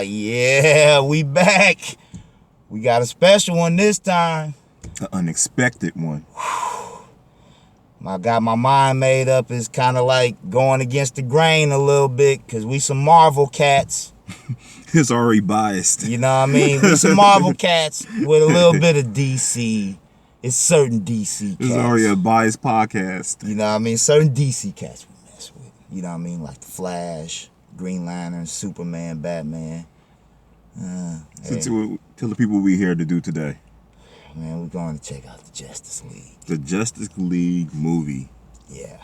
Yeah, we back. We got a special one this time. An unexpected one. I got my mind made up. It's kind of like going against the grain a little bit because we some Marvel cats. It's already biased. You know what I mean? We some Marvel cats with a little bit of DC. It's certain DC cats. It's already a biased podcast. You know what I mean? Certain DC cats we mess with. You know what I mean? Like the Flash, Green Lantern, Superman, Batman. So tell the people what we're here to do today. Man, we're going to check out the Justice League. The Justice League movie. Yeah.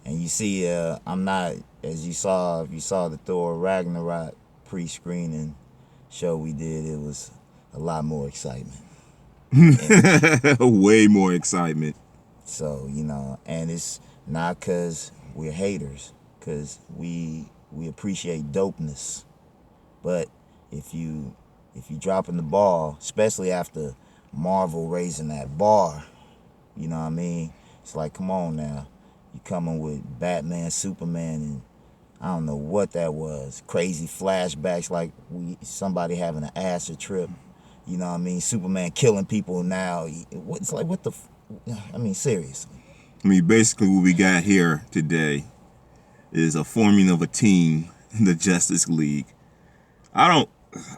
And you see, I'm not, as you saw, if you saw the Thor Ragnarok pre-screening show we did, it was a lot more excitement. Way more excitement. So, you know, and it's not because we're haters, because we appreciate dopeness. But if you dropping the ball, especially after Marvel raising that bar, you know what I mean? It's like, come on now. You coming with Batman, Superman, and I don't know what that was. Crazy flashbacks like somebody having an acid trip. You know what I mean? Superman killing people now. It's like, what the... I mean, seriously. I mean, basically what we got here today is a forming of a team in the Justice League.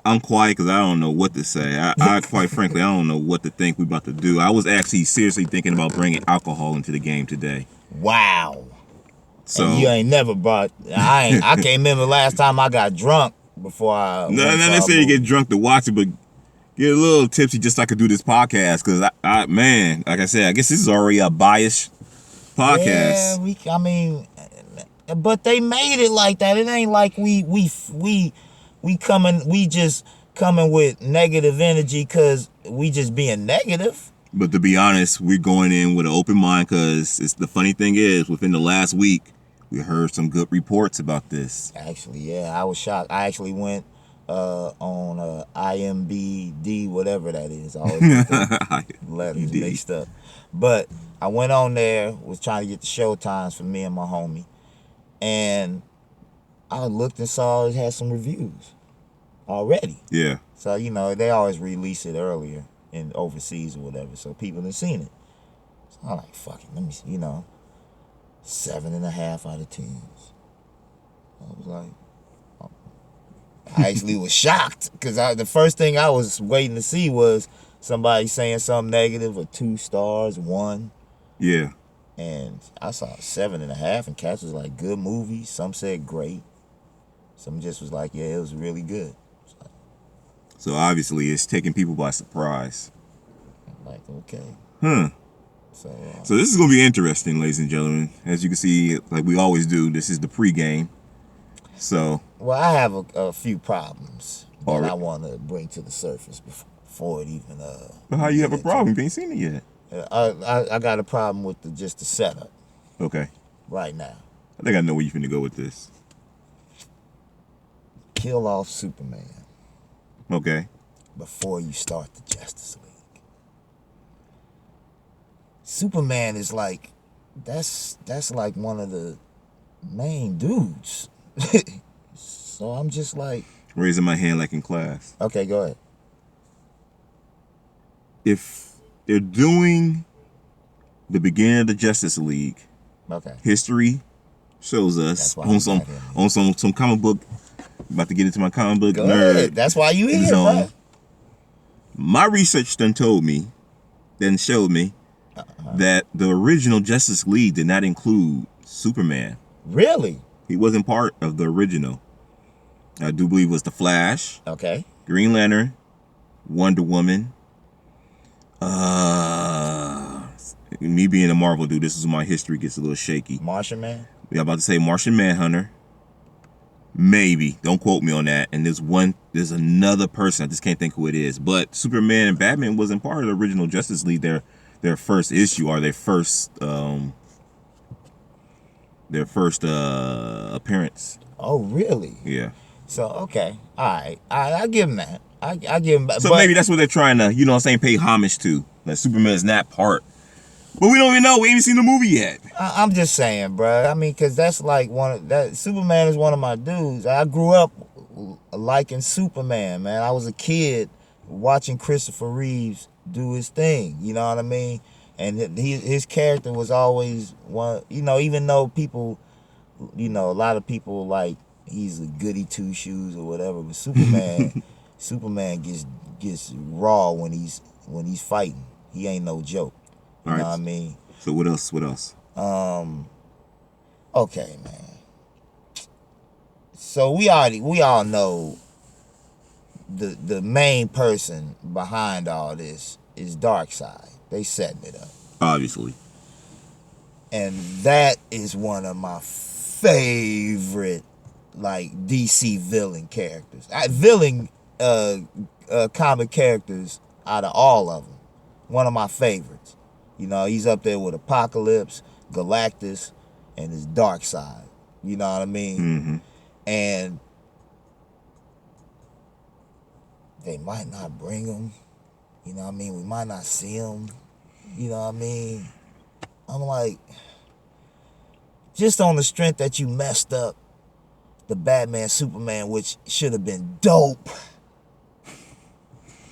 I'm quiet because I don't know what to say. I quite frankly, I don't know what to think we about to do. I was actually seriously thinking about bringing alcohol into the game today. Wow. So and you ain't never brought... I can't remember last time I got drunk before I... Not necessarily get drunk to watch it, but get a little tipsy just so I could do this podcast. Because, man, like I said, I guess this is already a biased podcast. Yeah, I mean... But they made it like that. It ain't like we just coming with negative energy because we just being negative. But to be honest, we're going in with an open mind because it's the funny thing is, within the last week, we heard some good reports about this. Actually, yeah, I was shocked. I actually went on IMBD, whatever that is. I always get the letters mixed up. But I went on there, was trying to get the show times for me and my homie. And I looked and saw it had some reviews already. Yeah. So, you know, they always release it earlier in overseas or whatever, so people have seen it. So I'm like, fuck it, let me see, 7.5 out of 10. I was like, I actually was shocked because the first thing I was waiting to see was somebody saying something negative or 2 stars, 1. Yeah. And I saw 7.5, and cats was like, good movie. Some said great. Some just was like, yeah, it was really good. So obviously it's taking people by surprise. I'm like, okay. So this is going to be interesting, ladies and gentlemen. As you can see, like we always do, this is the pregame. So. Well, I have a few problems that I want to bring to the surface before it even... But how you have a problem? You ain't seen it yet. I got a problem with just the setup. Okay. Right now. I think I know where you're finna go with this. Kill off Superman. Okay. Before you start the Justice League. Superman is like, that's like one of the main dudes. So I'm just like... Raising my hand like in class. Okay, go ahead. If they're doing the beginning of the Justice League, okay, history shows us on some comic book. About to get into my comic book nerd. Ahead. That's why you here, bro. My research then showed me that the original Justice League did not include Superman. Really? He wasn't part of the original. I do believe it was the Flash. Okay. Green Lantern, Wonder Woman. Me being a Marvel dude, this is when my history gets a little shaky. Martian Man? Yeah, I'm about to say Martian Manhunter. Maybe. Don't quote me on that. And there's another person. I just can't think who it is. But Superman and Batman wasn't part of the original Justice League. Their first issue or their first appearance. Oh, really? Yeah. So, okay. All right. I give him that. I give him... So maybe that's what they're trying to, pay homage to. That Superman is not part. But we don't even know. We ain't seen the movie yet. I'm just saying, bro. I mean, because that's like Superman is one of my dudes. I grew up liking Superman, man. I was a kid watching Christopher Reeves do his thing. You know what I mean? And his character was always one. You know, even though people, you know, a lot of people like he's a goody two shoes or whatever, but Superman, Superman gets raw when he's fighting. He ain't no joke. You know what I mean? So what else? What else? Okay, man. So we all know the main person behind all this is Darkseid. They setting it up. Obviously. And that is one of my favorite like DC villain characters. Comic characters out of all of them. One of my favorites. You know, he's up there with Apocalypse, Galactus, and his Darkseid. You know what I mean? Mm-hmm. And they might not bring him. You know what I mean? We might not see him. You know what I mean? I'm like, just on the strength that you messed up the Batman Superman, which should have been dope.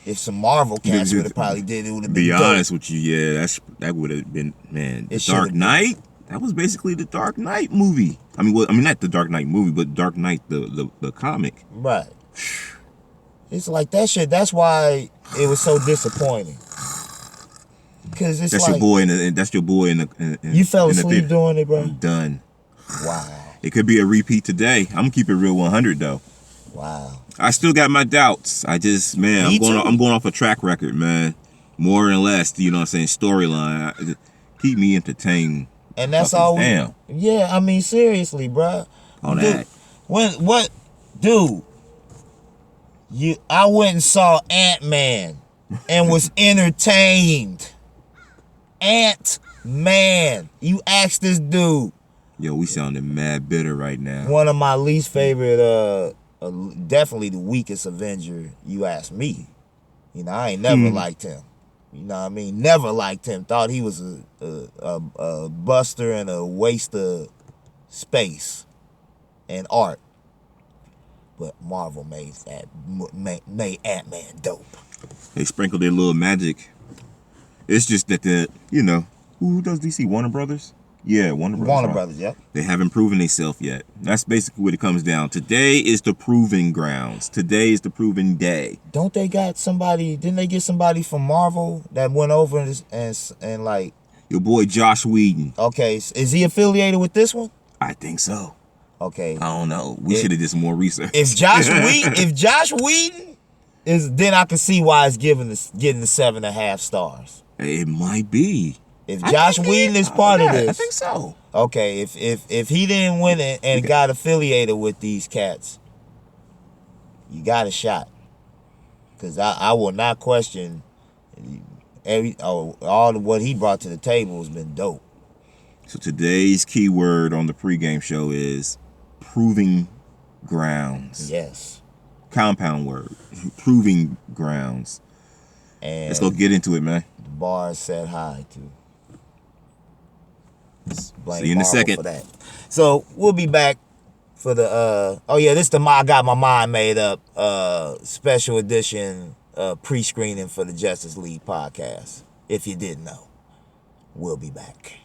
If some Marvel cats would have probably did it, would have been Be dope. honest with you, yeah, that would have been, man. The Dark Knight. That was basically the Dark Knight movie. I mean, not the Dark Knight movie, but Dark Knight the comic. Right. It's like that shit. That's why it was so disappointing. Cause it's that's like your boy, that's your boy in the. You fell asleep doing it, bro. I'm done. Wow. It could be a repeat today. I'm gonna keep it real 100 though. Wow. I still got my doubts. I just, man, I'm going off a track record, man. More and less, you know what I'm saying, storyline. Keep me entertained. And that's all. Damn. Yeah, I mean, seriously, bro. On that. Dude? I went and saw Ant-Man and was entertained. Ant-Man. You asked this dude. Yo, we sounding mad bitter right now. One of my least favorite, definitely the weakest Avenger, you ask me. You know, I ain't never liked him. You know what I mean? Never liked him. Thought he was a buster and a waste of space and art. But Marvel made Ant-Man dope. They sprinkled their little magic. It's just that who does DC? Warner Brothers? Yeah, Warner Brothers. Warner Brothers, yep. They haven't proven themselves yet. That's basically what it comes down. Today is the proving grounds. Today is the proving day. Don't they got somebody? Didn't they get somebody from Marvel that went over and like your boy Josh Whedon? Okay, is he affiliated with this one? I think so. Okay, I don't know. We should have did some more research. If Josh Whedon is, then I can see why it's getting the 7.5 stars. It might be. If Josh Whedon is part of this, I think so. Okay, if he didn't win it and got affiliated with these cats, you got a shot. Cause I will not question all of what he brought to the table has been dope. So today's keyword on the pregame show is proving grounds. Yes. Compound word. Proving grounds. And let's go get into it, man. The bar is set high too. See you in a second. For that. So we'll be back for the this the I got my mind made up special edition pre-screening for the Justice League podcast. If you didn't know, we'll be back.